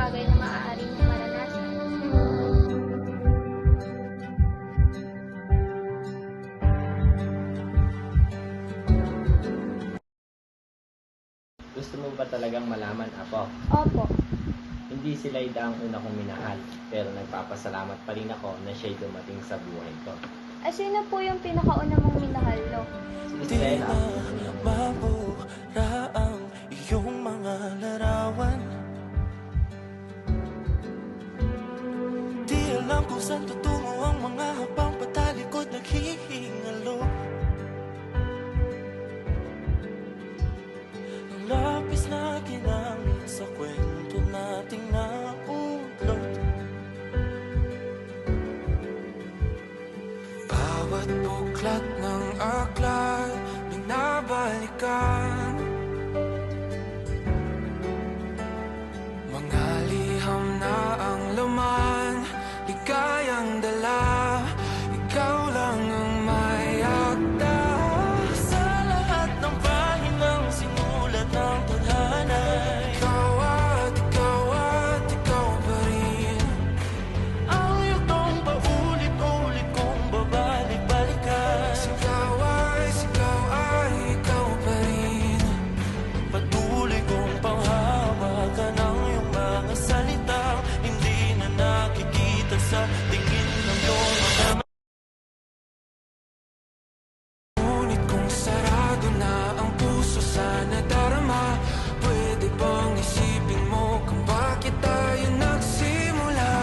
bagay na maaari niyong maranasan. Gusto mo ba talagang malaman, Apo? Opo. Hindi si Laida ang una kong minahal, pero nagpapasalamat pa rin ako na siya'y dumating sa buhay ko. Sino po yung pinakauna mong minahal, Lo? Si Stella, mabura ang iyong mga larawan. Di alam kung saan tutungo ang mga habang patalikod naghihingalo. Ang lapis na ginamit sa kwento nating naulot. Bawat buklat ng aklat binabalikan. Mga liham na ang laman, ligayang dala. Ikaw lang ang may akda sa lahat ng pahinang sinulat ng tadhana. Ikaw at ikaw pa rin ang yugtong paulit-ulit kong babalik-balikan. Sigaw ay ikaw pa rin. Patuloy kong panghawakan ang iyong mga salitang hindi na nakikita sa tingin ng iyong mga mata. Ngunit kung sarado na ang puso sa nadarama, pwede bang isipin mo kung bakit tayo nagsimula?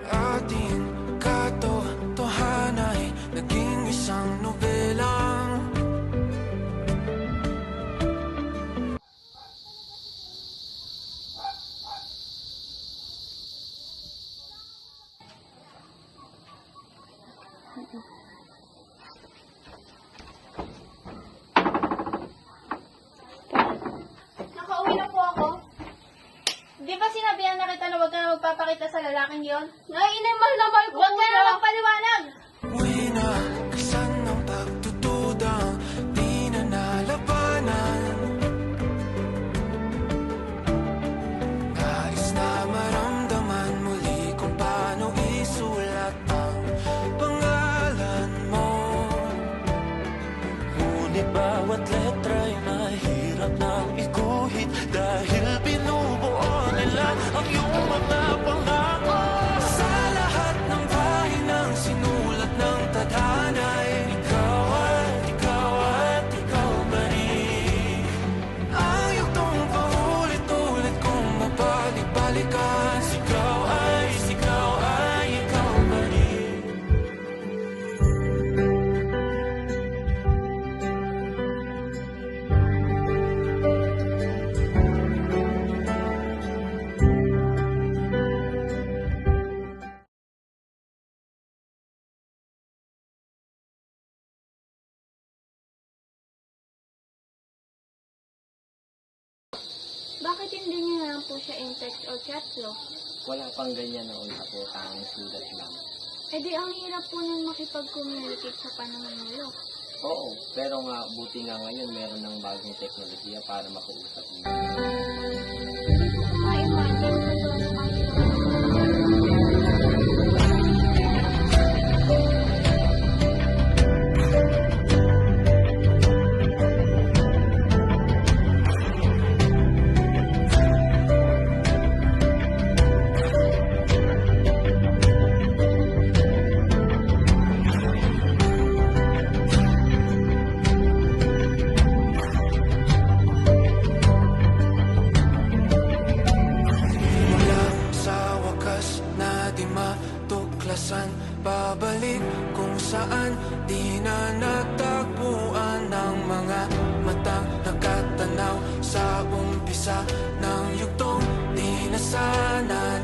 Ating katotohanan ay naging isang nobelang Nakauwi na po ako. Di ba sinabihan na kita na huwag ka na magpapakita sa lalaking yon? Naiinimal naman ko. Huwag ka na magpaliwanag! uwi na kasan ng pagtutudang di na nalabanan. Nais na maramdaman muli kung paano isulat ang pangalan mo. Ngunit bawat letra'y mahirap nang iguhit dahil binubuo nila ang iyong mga pangako. Sa lahat ng pahinang sinulat ng tadhana, ikaw at ikaw pa rin ang yugtong paulit-ulit kong mabalik-balikan. Sigaw ay ikaw pa rin. Bakit hindi niyo na lang po siya in-text o chat, Lo? wala pang ganyan noon, Apo, tanging sulat lang. Di ang hirap po nun makipag-communicate sa panahon mo, Lo. Oo, pero nga, buti nga ngayon meron ng bagong teknolohiya para makausap niyo. Hindi ko ma-imagine kung gaano kahirap. Mula sa wakas na di matuklasan, babalik kung saan di na natagpuan ng mga matang nakatanaw sa umpisa ng yugtong di na sana